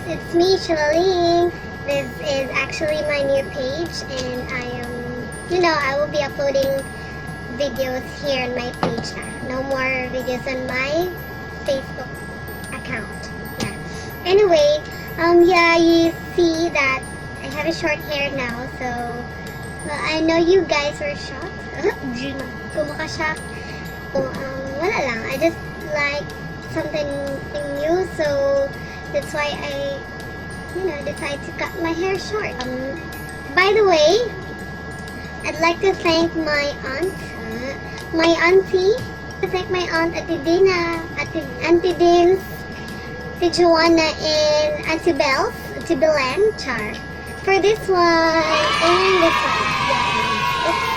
it's me, Ling. This is actually my new page, and I will be uploading videos here on my page na. No more videos on my Facebook account. Yeah. Anyway, you see that I have a short hair now, so I know you guys were shocked. Kumaka-shock. So, wala lang. I just like something new, so that's why I decided to cut my hair short. By the way, I'd like to thank my aunt, my auntie, Ate Dina, Auntie Dins, si Joanna, and Auntie Bells, Auntie Belen, Char, for this one, and this one. Yeah. Oops.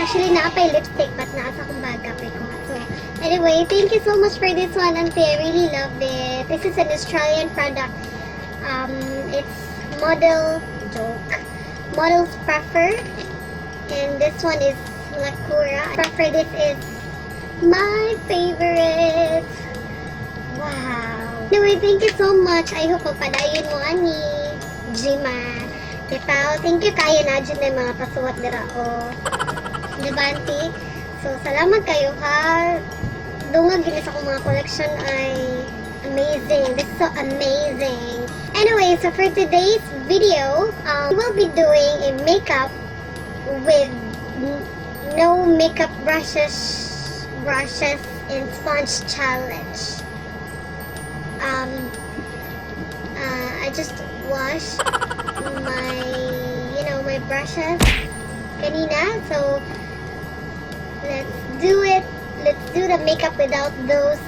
Actually, naapay lipstick, but nasa kong baga ko. So, anyway, thank you so much for this one, Auntie. I really love it. This is an Australian product. It's Model's Prefer, and this one is Lacura. Prefer, this is my favorite. Wow. Anyway, thank you so much. I hope papadayon mo ani Jima. Diba? Thank you kayo na dyan na mga pasuwat dira o. Diba, Auntie? So, salamat kayo ha. Dungag yun sa akong mga collection ay amazing. This is so amazing. Anyway, so for today's video, we will be doing a makeup with no makeup brushes and sponge challenge. I just washed my brushes kanina, so let's do it. Let's do the makeup without those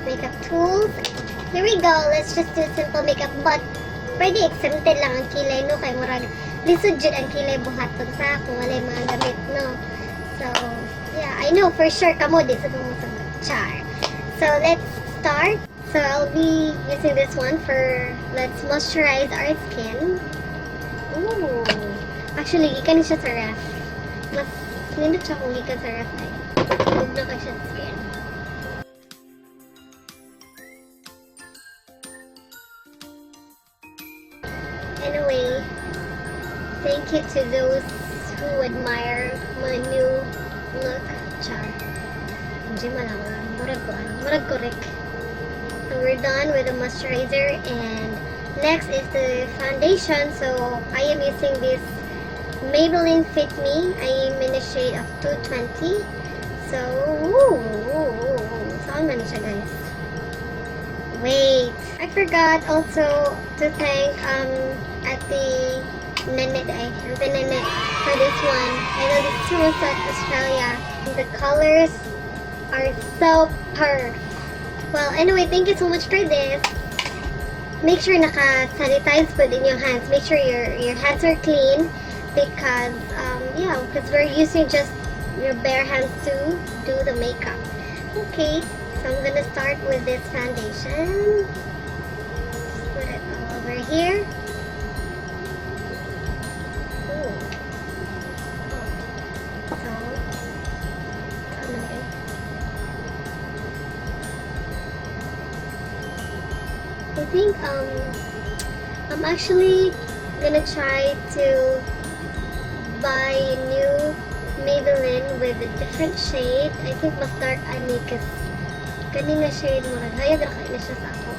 makeup tools. Here we go. Let's just do simple makeup, but pwede exempted lang ang kilay, no? Kay murag lisod jud ang kilay buhaton sa kung walay mga gamit, no? So, yeah, I know for sure kamo di sa tumusunod. Char. So, let's start. So, I'll be using this one for let's moisturize our skin. Ooh. Actually, gikan siya sa ref. Mas nindot siya kung gikan sa ref ay. Huwag na ka siya sa skin. Anyway, thank you to those who admire my new look. Char. Hindi malaman. Murag correct. So we're done with the moisturizer, and next is the foundation. So I am using this Maybelline Fit Me. I am in the shade of 220. So, saan man siya, guys? Wait, I forgot also to thank Ate Nene for this one. I know this is from South Australia. The colors are so perfect. Well, anyway, thank you so much for this. Make sure naka-sanitize po din yung hands. Make sure your hands are clean because because we're using just your bare hands to do the makeup. Okay, so I'm gonna start with this foundation. Just put it all over here. Ooh. So, I think I'm actually gonna try to buy a new Maybelline with a different shade. I think mas dark ani kasi kanina shade mo rin. Hayag na kain siya sa ako.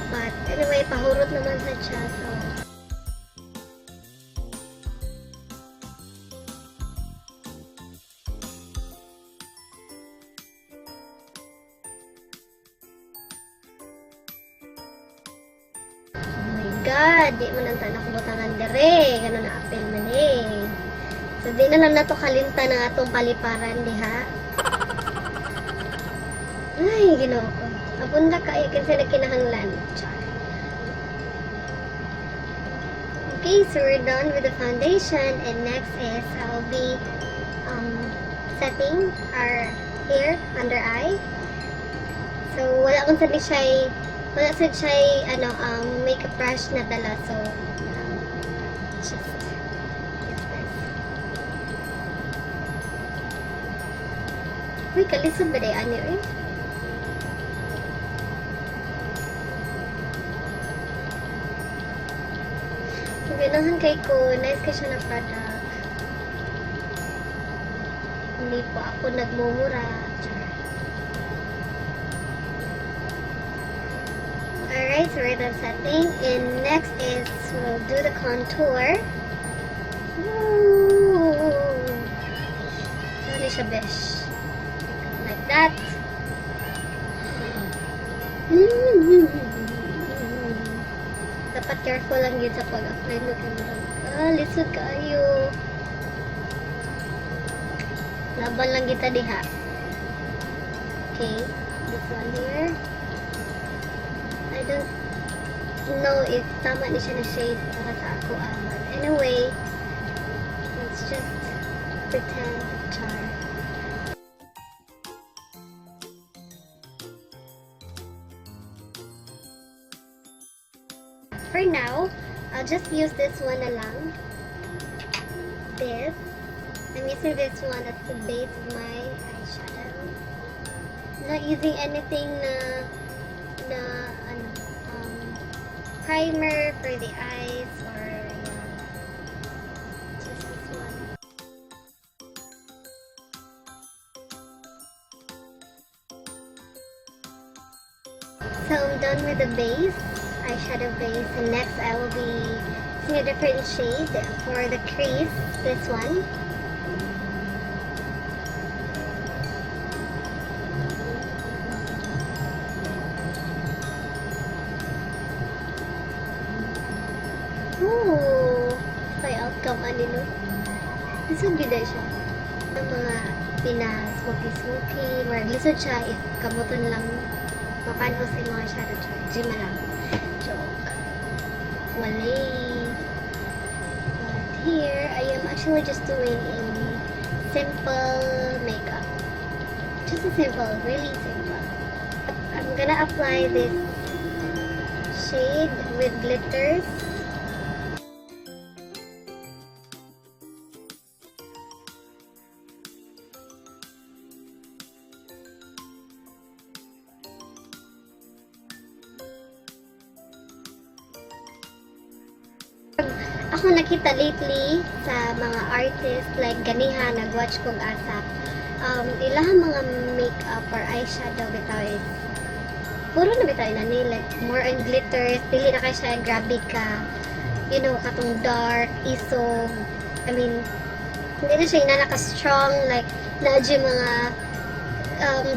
But anyway, pahurot naman sa siya. So God, di man ang tanak butangan dere, ganun na apel man eh. So di na lang nato kalimta na atong paliparan diha. Ay, Ginoo ko. Apunda ka ikin sa kinahanglan. Char. Okay, so we're done with the foundation, and next is I'll be setting our hair under eye. So wala man sa siya makeup brush na dala, so just use this. Uy, kalisod ba day ano eh? Ganahan kay ko, nice kay siya na product. Hindi po ako nagmumura. Alright, so we're done setting. And next is we'll do the contour. Ooh. Sorry siya, besh. Like that. Dapat careful lang yun sa pag-apply mo. Lisod kayo. Laban lang kita diha. Okay, this one here. I don't know if tama ni siya na shade para sa ako. But anyway, let's just pretend char. For now, I'll just use this one na lang. This. I'm using this one as the base of my eyeshadow. Not using anything na primer for the eyes or just this one. So I'm done with the base, eyeshadow base, and next I will be using a different shade for the crease, this one. Ooh, may outcome ano no? Lisod gida siya. Ang mga pina-smoky-smoky, or lisod siya if kamuton lang mapanho sa mga shadow char. Jima lang. Joke. Walay. But here, I am actually just doing a simple makeup. Just a simple, really simple. I'm gonna apply this shade with glitters. Ako nakita lately sa mga artists like ganiha nagwatch kong asa ilahang mga makeup or eyeshadow bitaw is puro na bitaw na like more on glitters, dili na kay siya grabe ka, you know, katong dark isog. I mean, hindi na siya inana ka strong like naadyo mga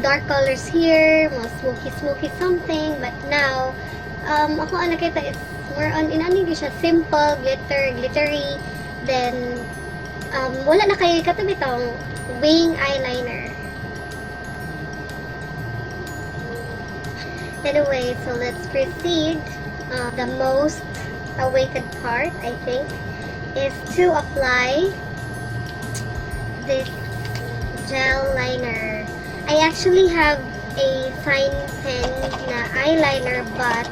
dark colors here, mga smoky something, but now ako ang nakita is more on inani siya simple, glittery, then wala na kayo katabi tong wing eyeliner. Anyway, so let's proceed. The most awaited part, I think, is to apply this gel liner. I actually have a fine pen na eyeliner, but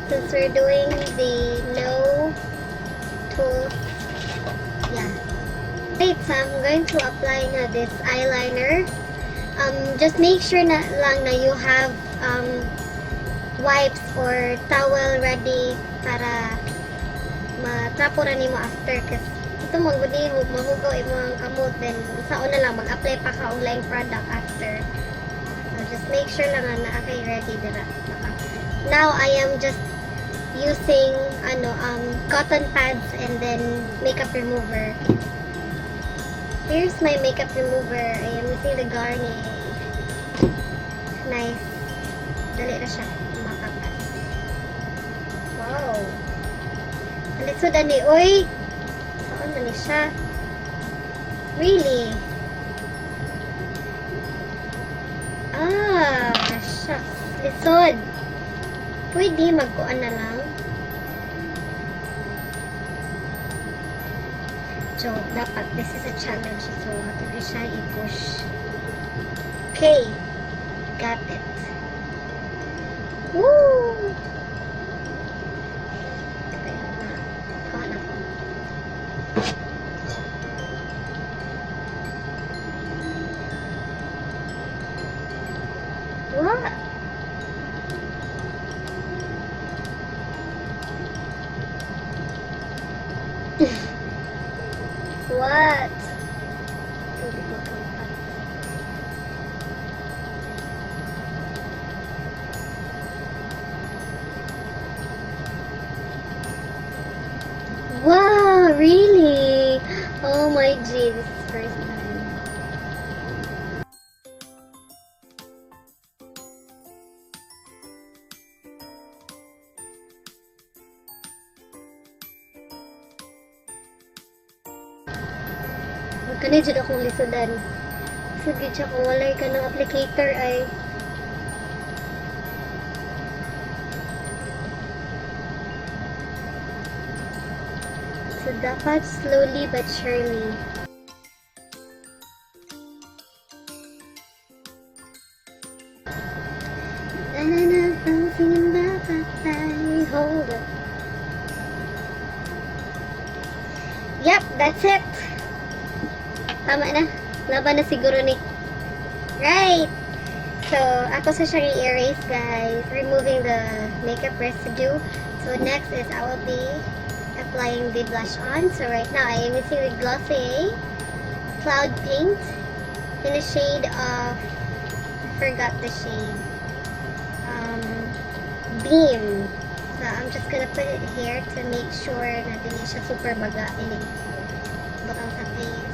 since we're doing the no tool, yeah. Wait, so I'm going to apply na this eyeliner. Just make sure na lang na you have wipes or towel ready para matapura nimo after, kasi ito magudi mahugaw imong kamot, then sao na lang mag-apply pa ka og laing product after. So just make sure lang na kay ready dira. Now I am just using cotton pads and then makeup remover. Here's my makeup remover. I am using the Garnier. Nice. Dali na siya makakat. Wow. Alisod ani, oy. Saan man ni siya? Really? Shucks. Lisod. Pwede magkuan na lang. So, dapat, this is a challenge. So, ato di siya i-push. Okay. Got it. Woo! Kaya na. Kuha na ko. What? really? Oh my G, this is first time. Magkanay dyan akong lisodan. Sige siya kung walay ka ng applicator ay so dapat slowly but surely. Hold up. Yep, that's it. Tama na. Laban na siguro ni. Right. So, ako sa siya i-erase, guys. Removing the makeup residue. So, next is I will be applying the blush on. So, right now, I am using the Glossier Cloud Paint in the shade of, I forgot the shade, Beam. So, I'm just gonna put it here to make sure na hindi siya super baga. Bakang sa face.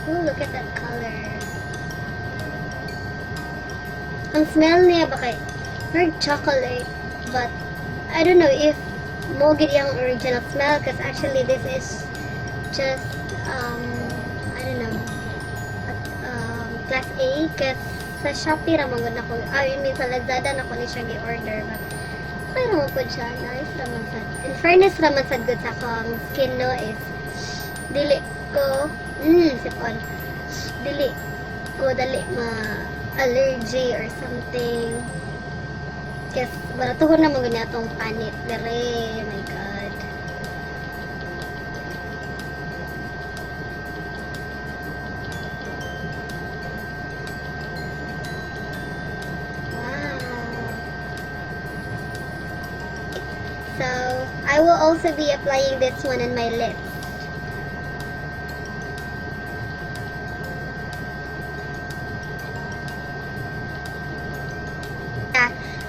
Oh, look at that color. Ang smell niya ba kay very chocolate, but I don't know if mo gid yung original smell because actually this is just I don't know class A because sa Shopee ra man ako I mean sa Lazada na ko ni siya gi-order but okay naman po siya, nice naman sa in fairness naman sa good sa akong skin no is dili ko sipon dili ko dali ma-allergy or something kasi baratuhon na mga atong panit dere, oh my god. Wow. So I will also be applying this one on my lips.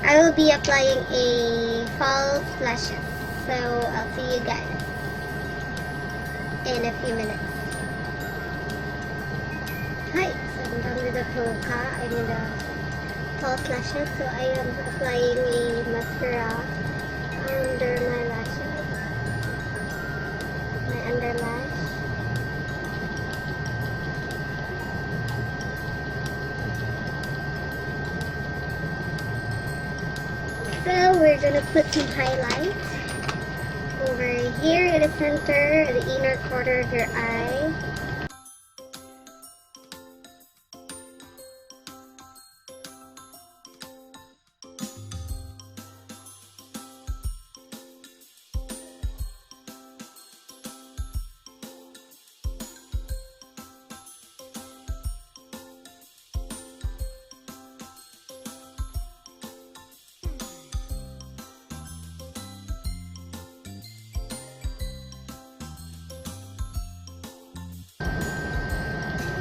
I will be applying a false lashes. So I'll see you guys in a few minutes. Hi, so I'm done with the Toka. I mean the false lashes. So I am applying a mascara under my lashes. My under lash. So we're gonna put some highlights over here in the center, the inner corner of your eye.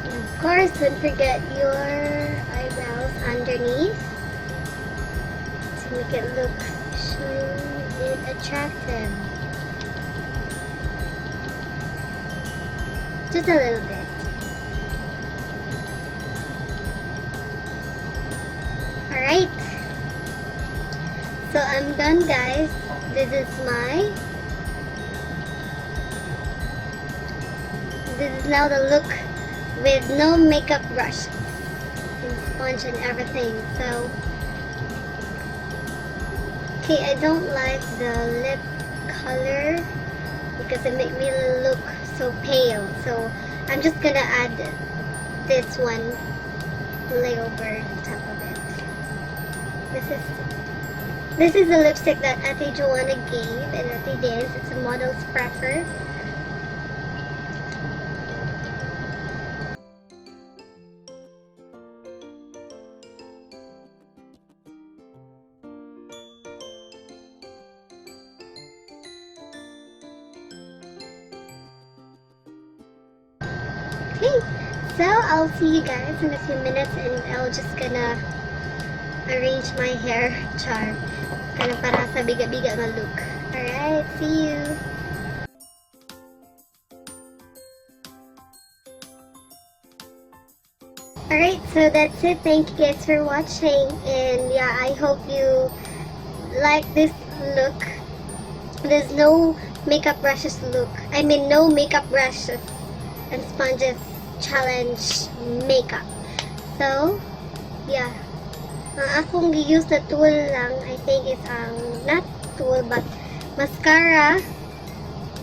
Of course, don't forget your eyebrows underneath to make it look shiny and attractive. Just a little bit. Alright. So I'm done, guys. This is now the look with no makeup brush and sponge and everything. So okay, I don't like the lip color because it makes me look so pale, so I'm just gonna add this one lay over the top of it. This is the lipstick that Ate Joanna gave and Ate Dance. It's a model's prefer. Okay, so I'll see you guys in a few minutes and I'll just gonna arrange my hair char. Kana para sa biga-biga nga look. Alright, see you. Alright, so that's it. Thank you guys for watching. And yeah, I hope you like this look. There's no makeup brushes look. I mean, no makeup brushes and sponges challenge makeup. So, yeah. Ang akong gi-use na tool lang, I think is not tool, but mascara.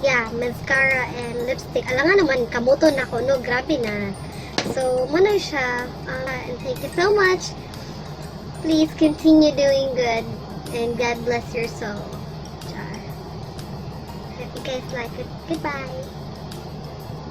Yeah, mascara and lipstick. Alangan naman, kabuto na ko, no? Grabe na. So, muna siya. And thank you so much. Please continue doing good. And God bless your soul. Char. Hope you guys like it. Goodbye.